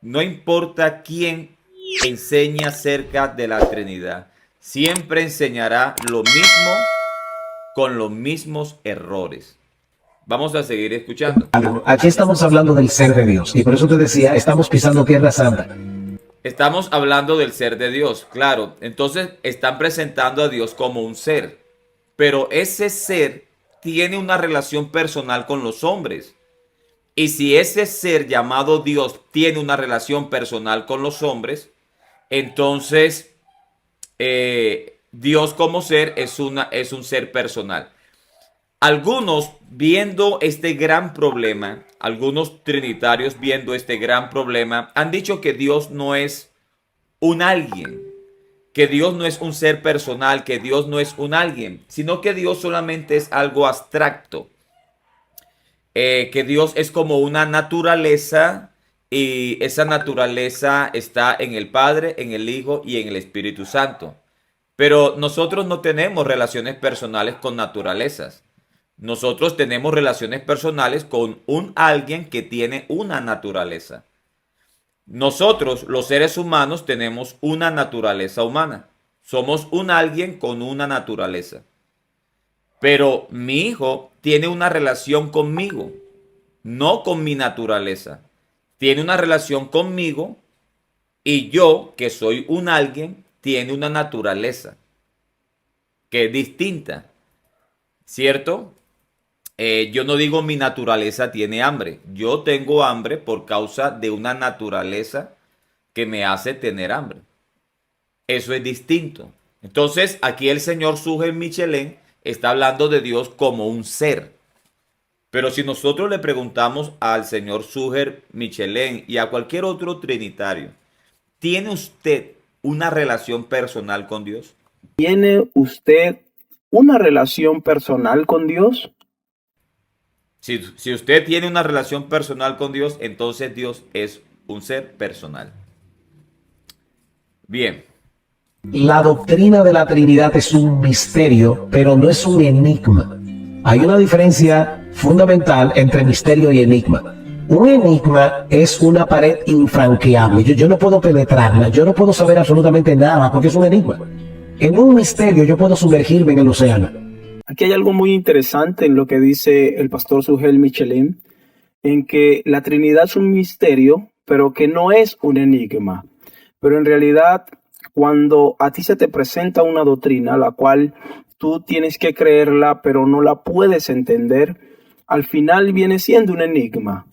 no importa quién enseñe acerca de la Trinidad, siempre enseñará lo mismo con los mismos errores. Vamos a seguir escuchando. Aquí estamos hablando del ser de Dios y por eso te decía, estamos pisando tierra santa. Estamos hablando del ser de Dios, claro. Entonces están presentando a Dios como un ser, pero ese ser tiene una relación personal con los hombres. Y si ese ser llamado Dios tiene una relación personal con los hombres, entonces Dios como ser es un ser personal. Algunos viendo este gran problema, algunos trinitarios viendo este gran problema, han dicho que Dios no es un alguien, que Dios no es un ser personal, que Dios no es un alguien, sino que Dios solamente es algo abstracto, que Dios es como una naturaleza y esa naturaleza está en el Padre, en el Hijo y en el Espíritu Santo. Pero nosotros no tenemos relaciones personales con naturalezas. Nosotros tenemos relaciones personales con un alguien que tiene una naturaleza. Nosotros, los seres humanos, tenemos una naturaleza humana. Somos un alguien con una naturaleza. Pero mi hijo tiene una relación conmigo, no con mi naturaleza. Tiene una relación conmigo y yo, que soy un alguien, tiene una naturaleza que es distinta, ¿cierto? Yo no digo mi naturaleza tiene hambre. Yo tengo hambre por causa de una naturaleza que me hace tener hambre. Eso es distinto. Entonces, aquí el señor Suger Michelin está hablando de Dios como un ser. Pero si nosotros le preguntamos al señor Suger Michelin y a cualquier otro trinitario, ¿tiene usted una relación personal con Dios? ¿Tiene usted una relación personal con Dios? Si usted tiene una relación personal con Dios, entonces Dios es un ser personal. Bien. La doctrina de la Trinidad es un misterio, pero no es un enigma. Hay una diferencia fundamental entre misterio y enigma. Un enigma es una pared infranqueable. Yo no puedo penetrarla, yo no puedo saber absolutamente nada porque es un enigma. En un misterio yo puedo sumergirme en el océano. Aquí hay algo muy interesante en lo que dice el pastor Sugel Michelin, en que la Trinidad es un misterio, pero que no es un enigma. Pero en realidad, cuando a ti se te presenta una doctrina, la cual tú tienes que creerla, pero no la puedes entender, al final viene siendo un enigma.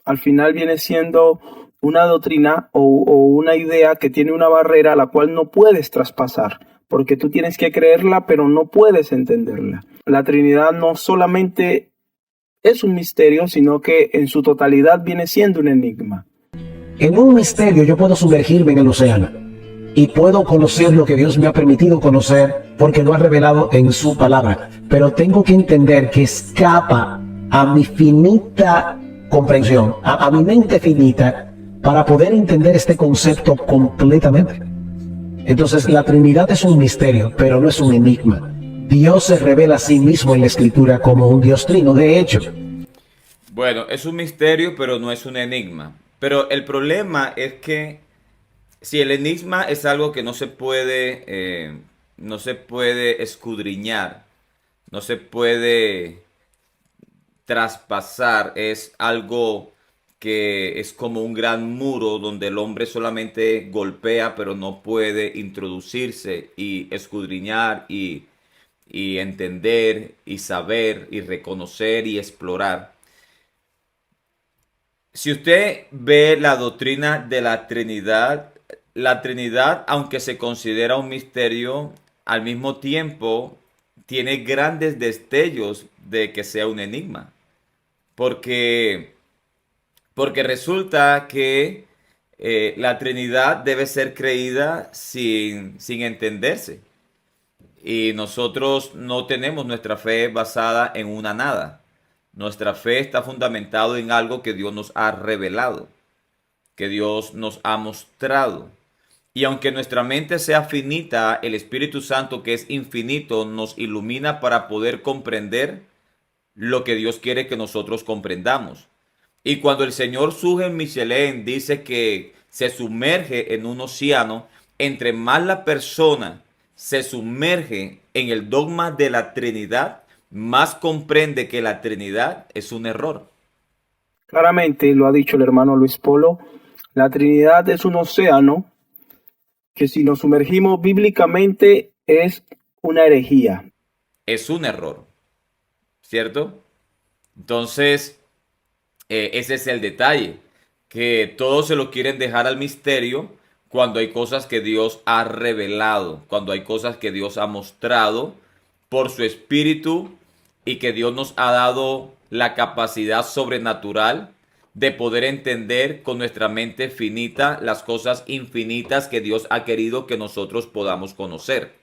Al final viene siendo una doctrina o una idea que tiene una barrera a la cual no puedes traspasar, porque tú tienes que creerla, pero no puedes entenderla. La Trinidad no solamente es un misterio, sino que en su totalidad viene siendo un enigma. En un misterio yo puedo sumergirme en el océano y puedo conocer lo que Dios me ha permitido conocer porque lo ha revelado en su palabra. Pero tengo que entender que escapa a mi finita comprensión, a mi mente finita, para poder entender este concepto completamente. Entonces la Trinidad es un misterio, pero no es un enigma. Dios se revela a sí mismo en la Escritura como un Dios trino. De hecho, Bueno, es un misterio, pero no es un enigma. Pero el problema es que si el enigma es algo que no se puede escudriñar, no se puede traspasar, es algo que es como un gran muro donde el hombre solamente golpea, pero no puede introducirse y escudriñar y entender y saber y reconocer y explorar. Si usted ve la doctrina de la Trinidad, aunque se considera un misterio, al mismo tiempo tiene grandes destellos de que sea un enigma. Porque, porque resulta que la Trinidad debe ser creída sin entenderse. Y nosotros no tenemos nuestra fe basada en una nada. Nuestra fe está fundamentada en algo que Dios nos ha revelado, que Dios nos ha mostrado. Y aunque nuestra mente sea finita, el Espíritu Santo, que es infinito, nos ilumina para poder comprender lo que Dios quiere que nosotros comprendamos. Y cuando el señor Sugen Michelin dice que se sumerge en un océano, entre más la persona se sumerge en el dogma de la Trinidad, más comprende que la Trinidad es un error. Claramente lo ha dicho el hermano Luis Polo, la Trinidad es un océano que si nos sumergimos bíblicamente es una herejía. Es un error, ¿cierto? Entonces, ese es el detalle, que todos se lo quieren dejar al misterio cuando hay cosas que Dios ha revelado, cuando hay cosas que Dios ha mostrado por su espíritu y que Dios nos ha dado la capacidad sobrenatural de poder entender con nuestra mente finita las cosas infinitas que Dios ha querido que nosotros podamos conocer.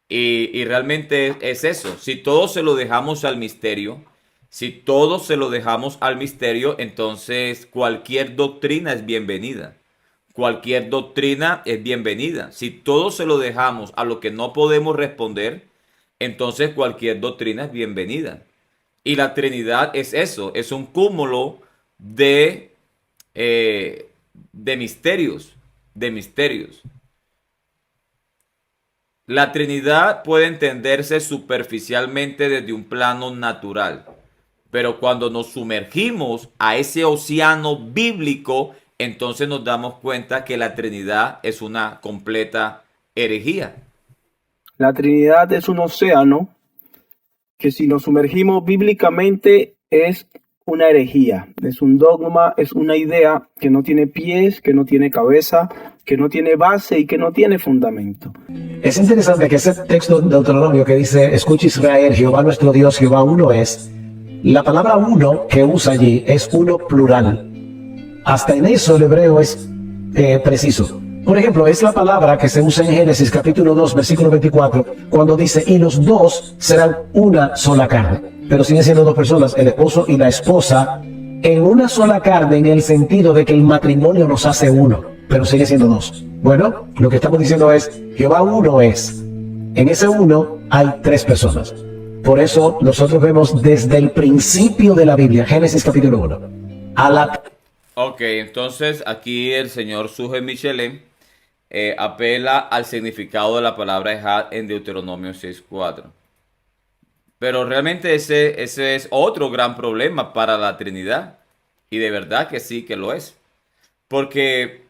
Y realmente es eso. Si todo se lo dejamos al misterio, si todo se lo dejamos al misterio, entonces cualquier doctrina es bienvenida. Cualquier doctrina es bienvenida. Si todo se lo dejamos a lo que no podemos responder, entonces cualquier doctrina es bienvenida. Y la Trinidad es eso, es un cúmulo de, de misterios, de misterios. La Trinidad puede entenderse superficialmente desde un plano natural, pero cuando nos sumergimos a ese océano bíblico, entonces nos damos cuenta que la Trinidad es una completa herejía. La Trinidad es un océano que si nos sumergimos bíblicamente es una herejía, es un dogma, es una idea que no tiene pies, que no tiene cabeza, que no tiene base y que no tiene fundamento. Es interesante que ese texto de Deuteronomio que dice, escucha Israel, Jehová nuestro Dios, Jehová uno es, la palabra uno que usa allí es uno plural. Hasta en eso el hebreo es preciso. Por ejemplo, es la palabra que se usa en Génesis capítulo 2, versículo 24, cuando dice, y los dos serán una sola carne. Pero siguen siendo dos personas, el esposo y la esposa, en una sola carne en el sentido de que el matrimonio nos hace uno, pero sigue siendo dos. Bueno, lo que estamos diciendo es, Jehová uno es. En ese uno hay tres personas. Por eso nosotros vemos desde el principio de la Biblia, Génesis capítulo 1, a la... Ok, entonces aquí el señor Suge Michelin apela al significado de la palabra Ejad en Deuteronomio 6:4. Pero realmente ese es otro gran problema para la Trinidad. Y de verdad que sí que lo es. Porque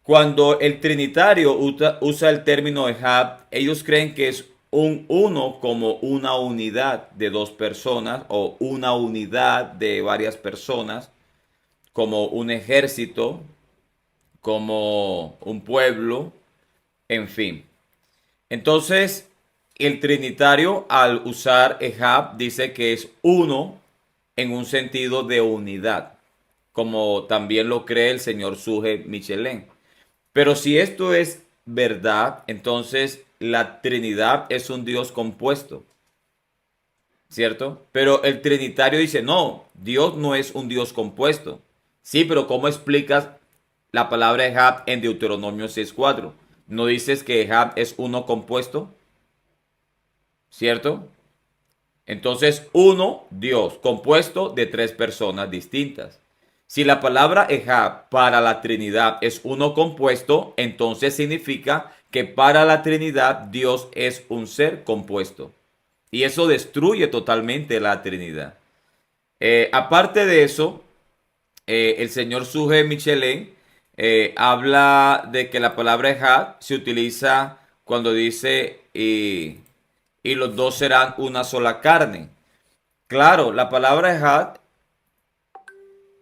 cuando el trinitario usa el término Ejad, ellos creen que es un uno como una unidad de dos personas o una unidad de varias personas, como un ejército, como un pueblo, en fin. Entonces, el trinitario al usar Ejab dice que es uno en un sentido de unidad, como también lo cree el señor Suge Michelin. Pero si esto es verdad, entonces la Trinidad es un Dios compuesto, ¿cierto? Pero el trinitario dice, no, Dios no es un Dios compuesto. Sí, pero ¿cómo explicas la palabra Ejab en Deuteronomio 6:4? ¿No dices que Ejab es uno compuesto? ¿Cierto? Entonces, uno, Dios, compuesto de tres personas distintas. Si la palabra Ejab para la Trinidad es uno compuesto, entonces significa que para la Trinidad Dios es un ser compuesto. Y eso destruye totalmente la Trinidad. Aparte de eso, el señor Suge Michelin habla de que la palabra Ejad se utiliza cuando dice y los dos serán una sola carne. Claro, la palabra Ejad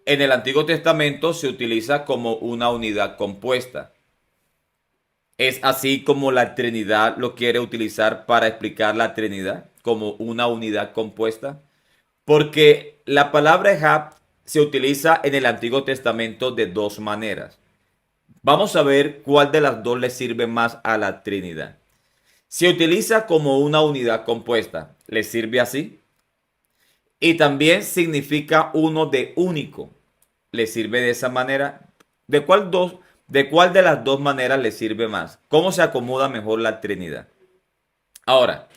en el Antiguo Testamento se utiliza como una unidad compuesta. Es así como la Trinidad lo quiere utilizar para explicar la Trinidad como una unidad compuesta. Porque la palabra Ejad se utiliza en el Antiguo Testamento de dos maneras. Vamos a ver cuál de las dos le sirve más a la Trinidad. Se utiliza como una unidad compuesta, le sirve así. Y también significa uno de único, le sirve de esa manera. ¿De cuál de las dos maneras le sirve más? ¿Cómo se acomoda mejor la Trinidad? Ahora,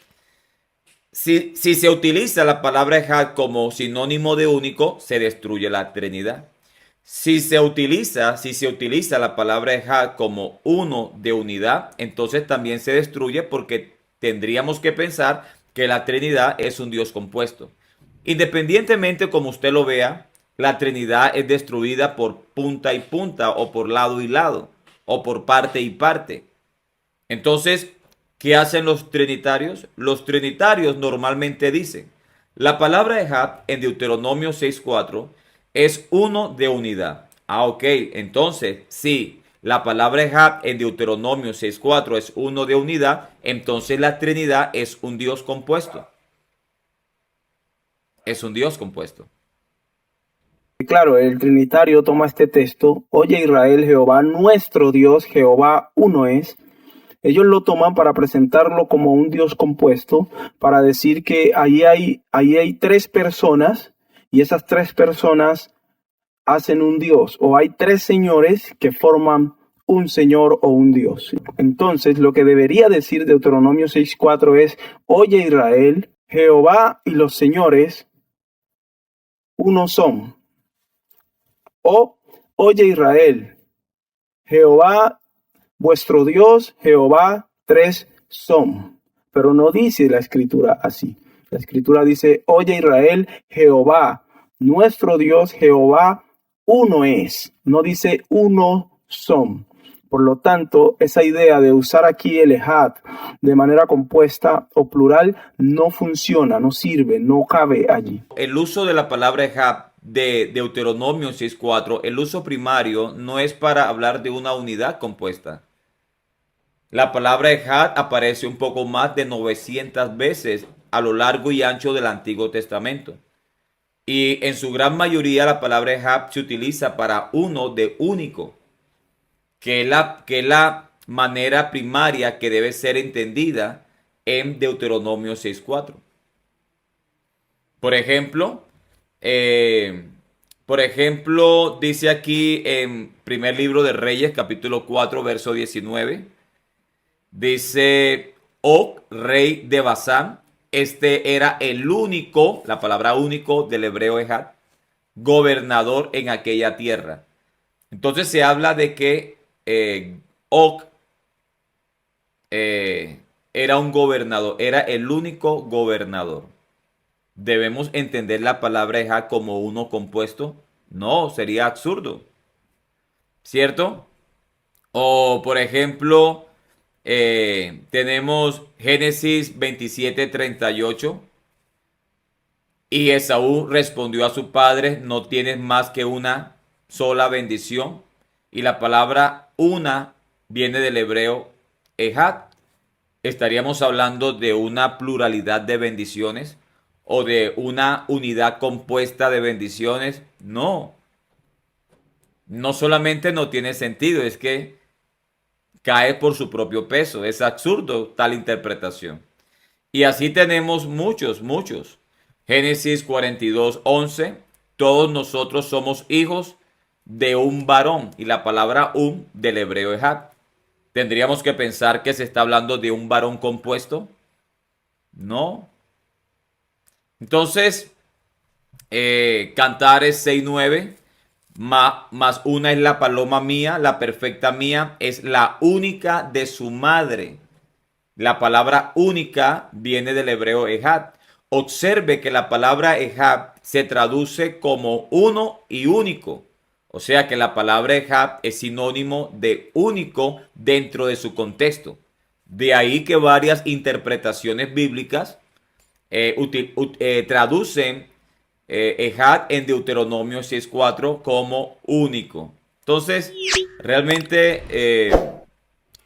Si se utiliza la palabra Ejad como sinónimo de único, se destruye la Trinidad. Si se utiliza la palabra Ejad como uno de unidad, entonces también se destruye porque tendríamos que pensar que la Trinidad es un Dios compuesto. Independientemente como usted lo vea, la Trinidad es destruida por punta y punta, o por lado y lado, o por parte y parte. Entonces, ¿qué hacen los trinitarios? Los trinitarios normalmente dicen, la palabra Ejad en Deuteronomio 6:4 es uno de unidad. Ah, ok, entonces, sí, la palabra Ejad en Deuteronomio 6:4 es uno de unidad, entonces la Trinidad es un Dios compuesto. Es un Dios compuesto. Y claro, el Trinitario toma este texto, oye Israel, Jehová nuestro Dios, Jehová uno es. Ellos lo toman para presentarlo como un Dios compuesto, para decir que ahí hay tres personas y esas tres personas hacen un Dios, o hay tres señores que forman un Señor o un Dios. Entonces, lo que debería decir Deuteronomio 6:4 es, oye Israel, Jehová y los señores uno son. O, oye Israel, Jehová vuestro Dios, Jehová, tres son. Pero no dice la escritura así. La escritura dice, oye Israel, Jehová, nuestro Dios, Jehová, uno es. No dice uno son. Por lo tanto, esa idea de usar aquí el ejad de manera compuesta o plural no funciona, no sirve, no cabe allí. El uso de la palabra Ejad de Deuteronomio 6:4, el uso primario no es para hablar de una unidad compuesta. La palabra Ejad aparece un poco más de 900 veces a lo largo y ancho del Antiguo Testamento. Y en su gran mayoría la palabra Ejad se utiliza para uno de único, que es la manera primaria que debe ser entendida en Deuteronomio 6:4. Por ejemplo, eh, dice aquí en primer libro de Reyes, capítulo 4, verso 19, dice, Og, rey de Basán, este era el único, la palabra único del hebreo Ejad, gobernador en aquella tierra. Entonces se habla de que Og era un gobernador, era el único gobernador. ¿Debemos entender la palabra Ejad como uno compuesto? No, sería absurdo, ¿cierto? O por ejemplo, tenemos Génesis 27:38. Y Esaú respondió a su padre, no tienes más que una sola bendición. Y la palabra una viene del hebreo Ejad. ¿Estaríamos hablando de una pluralidad de bendiciones o de una unidad compuesta de bendiciones? No. No solamente no tiene sentido, es que cae por su propio peso. Es absurdo tal interpretación. Y así tenemos muchos. Génesis 42:11. Todos nosotros somos hijos de un varón. Y la palabra un del hebreo Ejad. ¿Tendríamos que pensar que se está hablando de un varón compuesto? No. Entonces, Cantares 6:9. Más una es la paloma mía, la perfecta mía, es la única de su madre. La palabra única viene del hebreo Ejad. Observe que la palabra Ejad se traduce como uno y único. O sea que la palabra Ejad es sinónimo de único dentro de su contexto. De ahí que varias interpretaciones bíblicas traducen Ejad en Deuteronomio 6:4 como único. Entonces, realmente,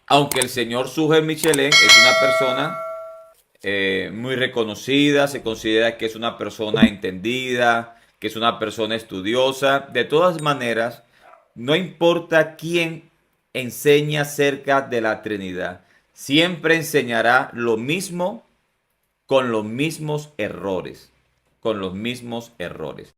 aunque el señor Sugel Michelin es una persona muy reconocida, se considera que es una persona entendida, que es una persona estudiosa, de todas maneras, no importa quién enseña acerca de la Trinidad, siempre enseñará lo mismo con los mismos errores, con los mismos errores.